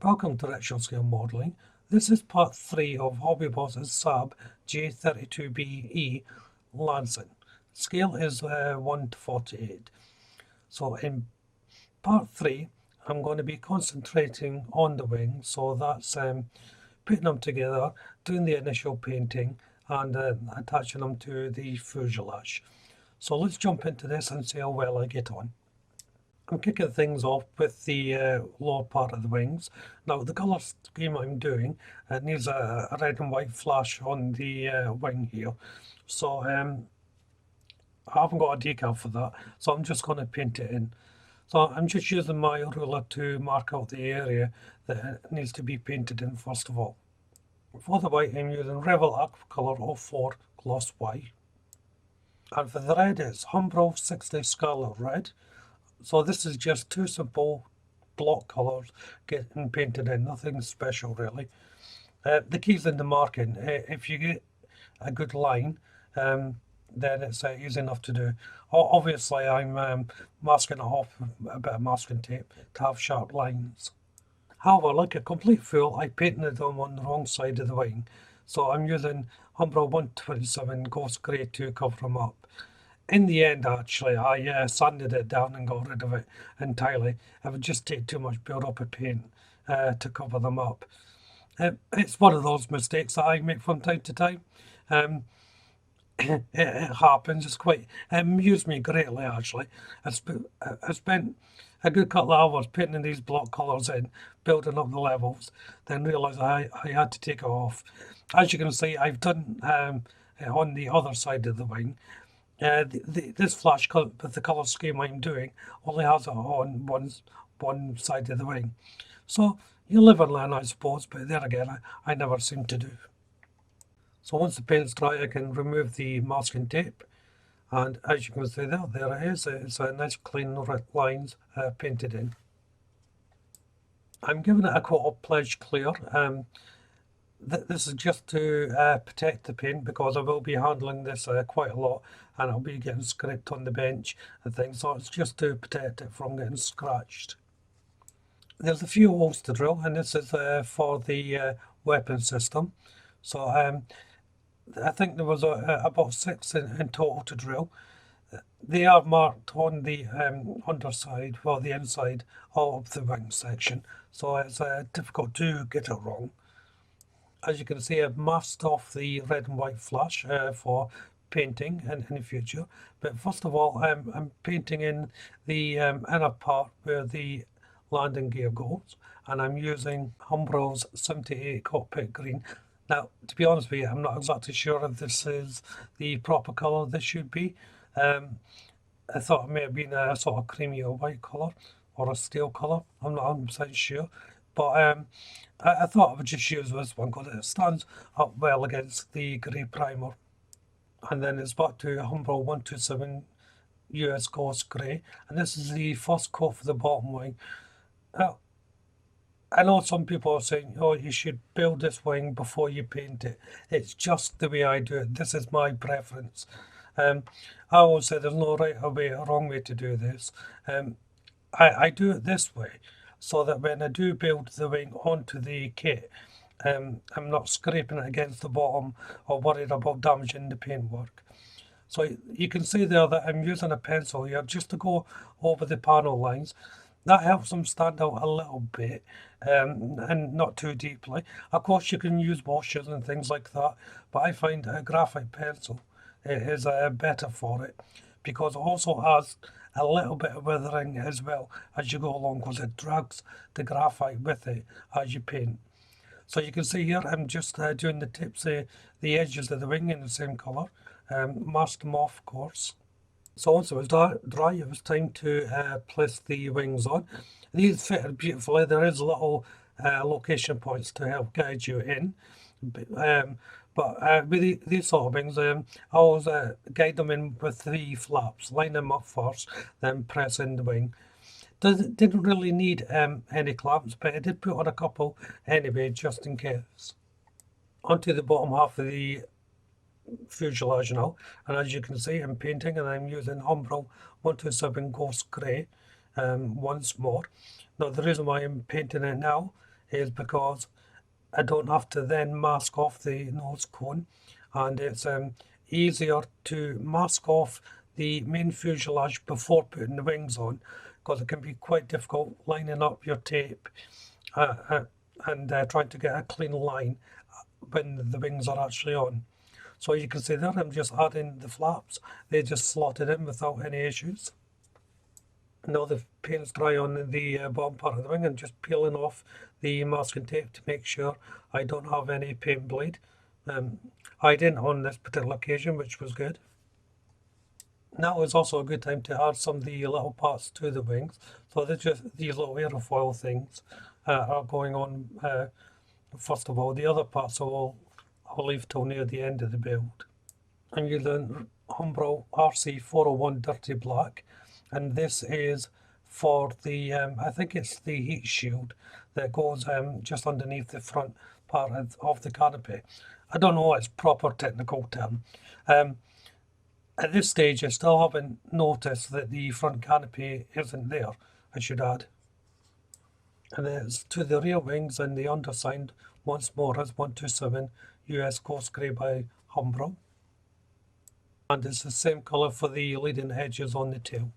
Welcome to Richer Scale Modelling. This is part 3 of Hobbyboss's SAAB J32B Lansen. Scale is 1 to 48. So in part 3 I'm going to be concentrating on the wings, so that's putting them together, doing the initial painting and attaching them to the fuselage. So let's jump into this and see how well I get on. I'm kicking things off with the lower part of the wings. Now the colour scheme I'm doing, it needs a red and white flash on the wing here. So I haven't got a decal for that, so I'm just going to paint it in. So I'm just using my ruler to mark out the area that it needs to be painted in first of all. For the white I'm using Revel Aquacolor 04 Gloss White. And for the red it's Umbro 60 Scarlet Red. So this is just two simple block colours getting painted in, nothing special really. The key's in the marking. If you get a good line, then it's easy enough to do. Obviously I'm masking it off with a bit of masking tape to have sharp lines. However, like a complete fool, I painted them on the wrong side of the wing. So I'm using Umbro 127 Ghost Grey to cover them up. In the end, actually, I sanded it down and got rid of it entirely. It would just take too much build-up of paint to cover them up. It's one of those mistakes that I make from time to time. It happens. It amused me greatly, actually. I spent a good couple of hours painting these block colours in, building up the levels, then realised I had to take it off. As you can see, I've done on the other side of the wing. This flash colour with the colour scheme I'm doing only has it on one side of the wing. So you live and learn, I suppose, but there again, I never seem to do. So once the paint's dry, I can remove the masking tape. And as you can see there it is. It's a nice clean lines painted in. I'm giving it a coat of Pledge Clear. This is just to protect the paint, because I will be handling this quite a lot and I'll be getting scraped on the bench and things, so it's just to protect it from getting scratched. There's a few holes to drill, and this is for the weapon system. So I think there was about 6 in total to drill. They are marked on the underside, or the inside of the wing section, so it's difficult to get it wrong. As you can see, I've masked off the red and white flash for painting in the future. But first of all, I'm painting in the inner part where the landing gear goes, and I'm using Umbro's 78 Cockpit Green. Now, to be honest with you, I'm not exactly sure if this is the proper colour this should be. I thought it may have been a sort of creamy or white colour, or a steel colour. I'm not 100% sure. But I thought I would just use this one because it stands up well against the grey primer. And then it's back to Umbro 127 US Ghost Grey. And this is the first coat for the bottom wing. I know some people are saying, oh, you should build this wing before you paint it. It's just the way I do it. This is my preference. I always say there's no right or wrong way to do this. I do it this way, so that when I do build the wing onto the kit, I'm not scraping it against the bottom or worried about damaging the paintwork. So you can see there that I'm using a pencil here just to go over the panel lines. That helps them stand out a little bit, and not too deeply. Of course you can use washes and things like that, but I find a graphite pencil is better for it, because it also has a little bit of weathering as well as you go along, because it drags the graphite with it as you paint. So you can see here I'm just doing the tips, the edges of the wing in the same colour, masked them off of course. So once it was dry, it was time to place the wings on. These fitted beautifully. There is little location points to help guide you in. But with these sort of wings, I always guide them in with 3 flaps, line them up first, then press in the wing. Didn't really need any clamps, but I did put on a couple anyway, just in case. Onto the bottom half of the fuselage now, and as you can see, I'm painting, and I'm using Umbro 127 Ghost Grey once more. Now the reason why I'm painting it now is because I don't have to then mask off the nose cone, and it's easier to mask off the main fuselage before putting the wings on, because it can be quite difficult lining up your tape and trying to get a clean line when the wings are actually on. So you can see there I'm just adding the flaps. They just slotted in without any issues. Now the paint's dry on the bottom part of the wing, and just peeling off the masking tape to make sure I don't have any paint bleed. I didn't on this particular occasion, which was good. Now is also a good time to add some of the little parts to the wings. So they're just these little aerofoil things are going on first of all. The other parts I'll leave till near the end of the build. I'm using Humbrol RC401 Dirty Black, and this is for the I think it's the heat shield that goes just underneath the front part of the canopy. I don't know its proper technical term. At this stage I still haven't noticed that the front canopy isn't there, I should add. And it's to the rear wings, and the underside once more is 127 US Coast Grey by Humbrol. And it's the same colour for the leading edges on the tail.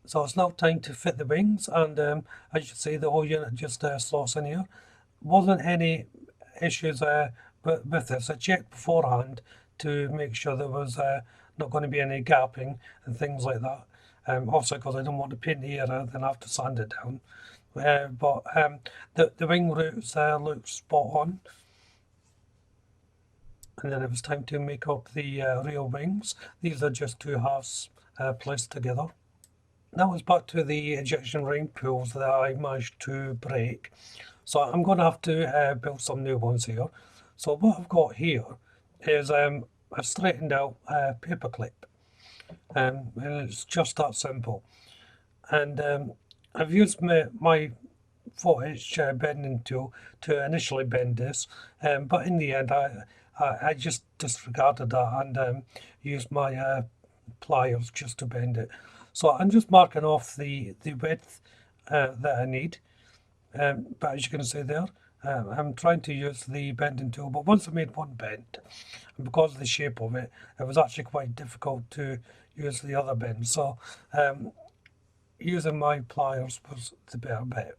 So it's now time to fit the wings, and as you see, the whole unit just slots in here. Wasn't any issues with this. I checked beforehand to make sure there was not going to be any gapping and things like that. Also because I don't want to paint the area, then I have to sand it down. But the wing roots look spot on. And then it was time to make up the rear wings. These are just two halves placed together. Now it's back to the ejection ring pools that I managed to break. So I'm going to have to build some new ones here. So what I've got here is a straightened out paper clip. And it's just that simple. And I've used my 4-inch bending tool to initially bend this, but in the end I just disregarded that and used my pliers just to bend it. So I'm just marking off the width that I need, but as you can see there, I'm trying to use the bending tool, but once I made one bend, and because of the shape of it, it was actually quite difficult to use the other bend. So using my pliers was the better bet.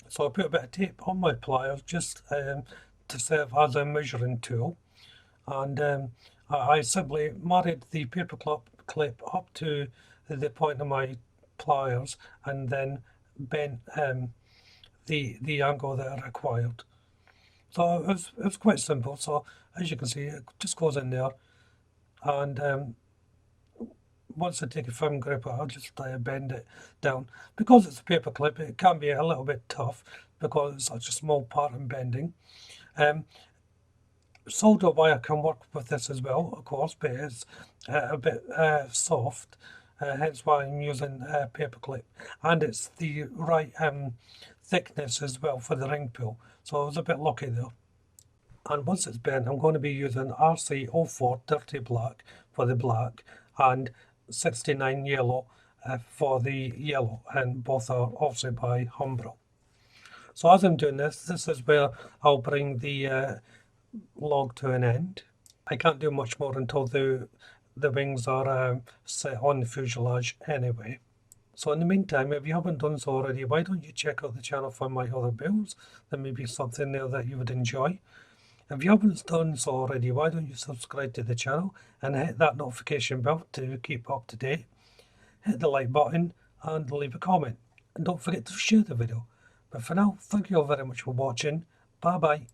So I put a bit of tape on my pliers just to serve as a measuring tool, and I simply married the paper clip up to the point of my pliers, and then bent the angle that I required. So it was quite simple. So as you can see, it just goes in there, and once I take a firm grip, I'll just bend it down. Because it's a paper clip, it can be a little bit tough because it's such a small part in bending. Solder wire can work with this as well, of course, but it's a bit soft, hence why I'm using a paper clip. And it's the right thickness as well for the ring pull, so I was a bit lucky there. And once it's bent, I'm going to be using RC04 Dirty Black for the black and 69 yellow for the yellow, and both are obviously by Humbrol. So as I'm doing this is where I'll bring the log to an end. I can't do much more until the wings are set on the fuselage anyway. So in the meantime, if you haven't done so already, why don't you check out the channel for my other builds? There may be something there that you would enjoy. If you haven't done so already, why don't you subscribe to the channel and hit that notification bell to keep up to date. Hit the like button and leave a comment. And don't forget to share the video. But for now, thank you all very much for watching. Bye bye.